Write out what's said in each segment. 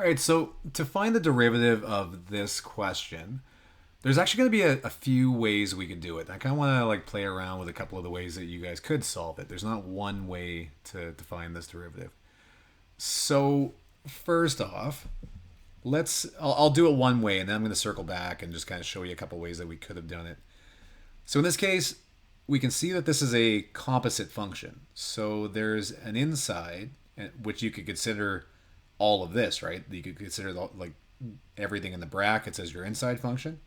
All right, so to find the derivative of this question, there's actually going to be a few ways we could do it. I kind of want to like play around with a couple of the ways that you guys could solve it. There's not one way to find this derivative. So first off, I'll do it one way, and then I'm going to circle back and just kind of show you a couple ways that we could have done it. So in this case, we can see that this is a composite function. So there's an inside, which you could consider all of this, right? You could consider like everything in the brackets as your inside function.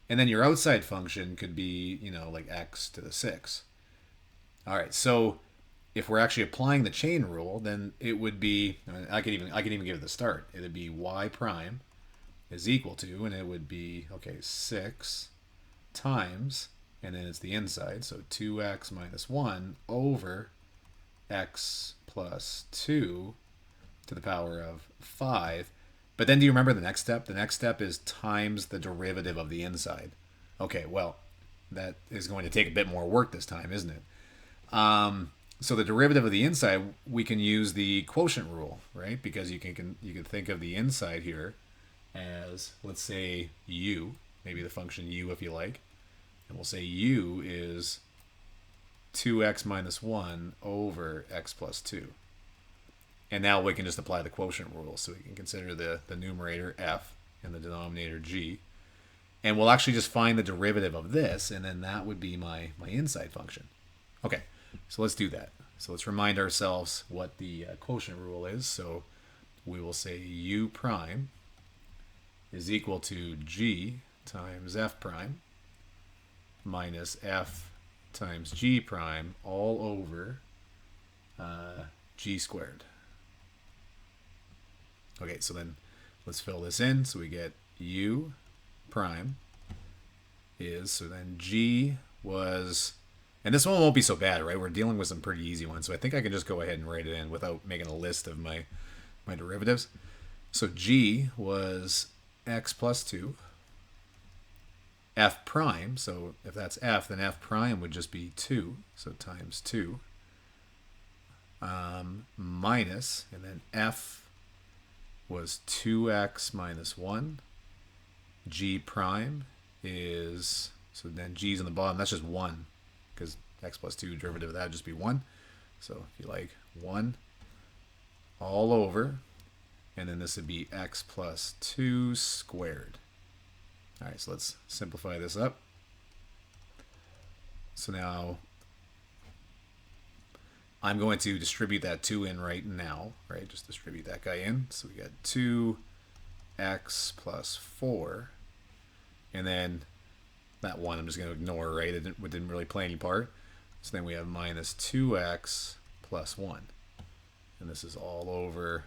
And then your outside function could be, like x to the 6. All right, so if we're actually applying the chain rule, then it would be, I can even give it the start. It would be y prime is equal to, and it would be, okay, 6 times, and then it's the inside, so 2x minus 1 over x plus 2 to the power of 5. But then do you remember the next step? The next step is times the derivative of the inside. Okay, well, that is going to take a bit more work this time, isn't it? So the derivative of the inside, we can use the quotient rule, right? Because you can think of the inside here as, let's say, u, maybe the function u if you like. And we'll say u is 2x minus 1 over x plus 2. And now we can just apply the quotient rule. So we can consider the numerator f and the denominator g. And we'll actually just find the derivative of this, and then that would be my inside function. Okay, so let's do that. So let's remind ourselves what the quotient rule is. So we will say u prime is equal to g times f prime minus f times g prime all over g squared. Okay, so then let's fill this in. So we get u prime is, so then g was, and this one won't be so bad, right? We're dealing with some pretty easy ones. So I think I can just go ahead and write it in without making a list of my derivatives. So g was x plus 2. F prime, so if that's f, then f prime would just be 2. So times 2. Minus, and then f was 2x minus 1. G prime is, so then g's on the bottom, that's just 1, because x plus 2 derivative of that would just be 1. So if you like, 1 all over, and then this would be x plus 2 squared. All right, so let's simplify this up. So now I'm going to distribute that 2 in right now, right? Just distribute that guy in. So we got 2x plus 4. And then that 1 I'm just going to ignore, right? It didn't really play any part. So then we have minus 2x plus 1. And this is all over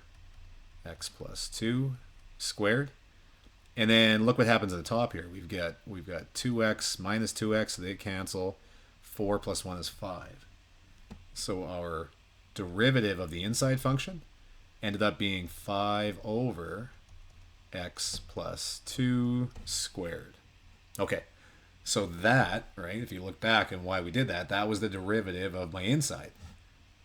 x plus 2 squared. And then look what happens at the top here. We've got 2x minus 2x, so they cancel. 4 plus 1 is 5. So our derivative of the inside function ended up being 5 over x plus 2 squared. Okay, so that, right, if you look back and why we did that, that was the derivative of my inside.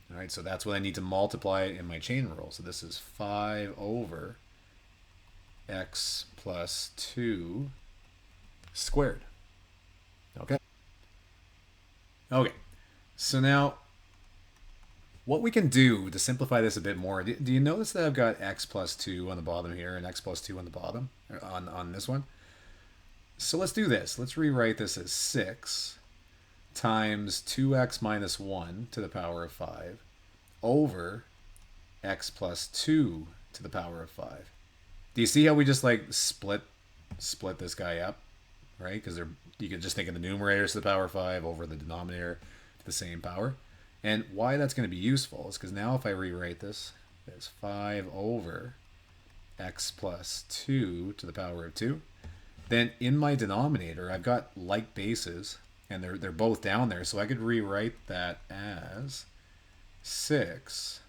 All right, so that's what I need to multiply in my chain rule. So this is 5 over x plus 2 squared. Okay. Okay, so now what we can do to simplify this a bit more, do you notice that I've got x plus 2 on the bottom here and x plus 2 on the bottom, on this one? So let's do this. Let's rewrite this as 6 times 2x minus 1 to the power of 5 over x plus 2 to the power of 5. Do you see how we just like split this guy up, right? Because you can just think of the numerator to the power of 5 over the denominator to the same power. And why that's going to be useful is because now if I rewrite this as 5 over x plus 2 to the power of 2, then in my denominator I've got like bases, and they're both down there, so I could rewrite that as 6.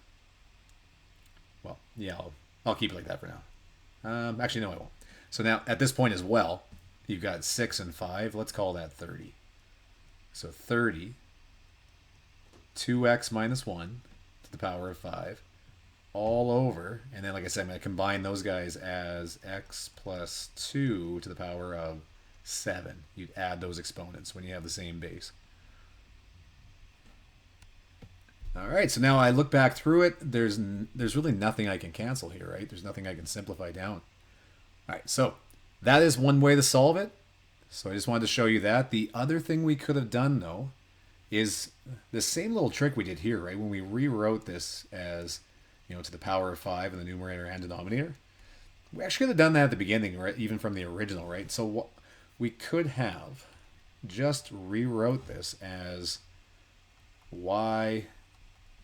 Well, yeah, I'll keep it like that for now. Actually, no, I won't. So now at this point as well, you've got 6 and 5. Let's call that 30. So 30, 2x minus 1 to the power of 5 all over, and then like I said, I'm going to combine those guys as x plus 2 to the power of 7. You'd add those exponents when you have the same base. All right, so now I look back through it. There's really nothing I can cancel here, right? There's nothing I can simplify down. All right, so that is one way to solve it. So I just wanted to show you that. The other thing we could have done, though, is the same little trick we did here, right? When we rewrote this as, to the power of 5 in the numerator and denominator. We actually could have done that at the beginning, right? Even from the original, right? So we could have just rewrote this as y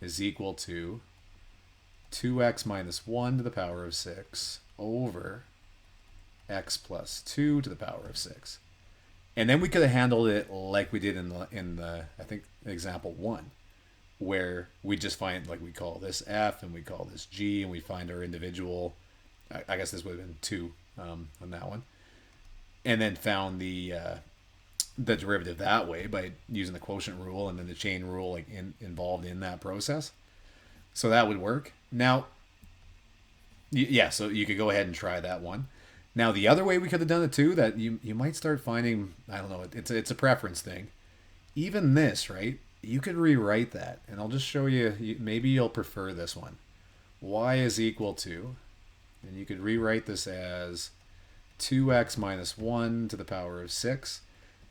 is equal to 2x minus 1 to the power of 6 over x plus 2 to the power of 6. And then we could have handled it like we did in the I think example 1, where we just find, like, we call this f and we call this g, and we find our individual, I guess this would have been 2 on that one, and then found the derivative that way by using the quotient rule and then the chain rule, like, involved in that process. So that would work. Now, yeah, so you could go ahead and try that one. Now, the other way we could have done it too, that you might start finding, I don't know, it's a preference thing. Even this, right? You could rewrite that, and I'll just show you, maybe you'll prefer this one. Y is equal to, and you could rewrite this as 2x minus 1 to the power of 6.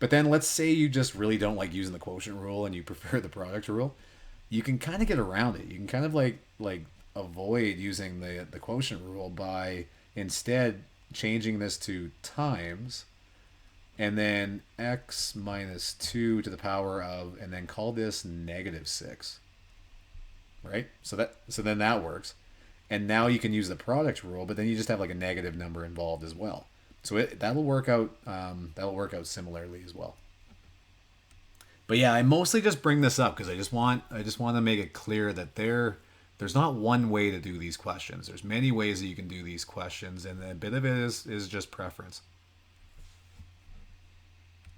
But then let's say you just really don't like using the quotient rule and you prefer the product rule. You can kind of get around it. You can kind of like avoid using the quotient rule by instead changing this to times, and then x minus 2 to the power of, and then call this negative 6. Right? So then that works. And now you can use the product rule, but then you just have like a negative number involved as well. So that'll work out similarly as well. But yeah, I mostly just bring this up because I just want to make it clear that there's not one way to do these questions. There's many ways that you can do these questions, and a bit of it is just preference.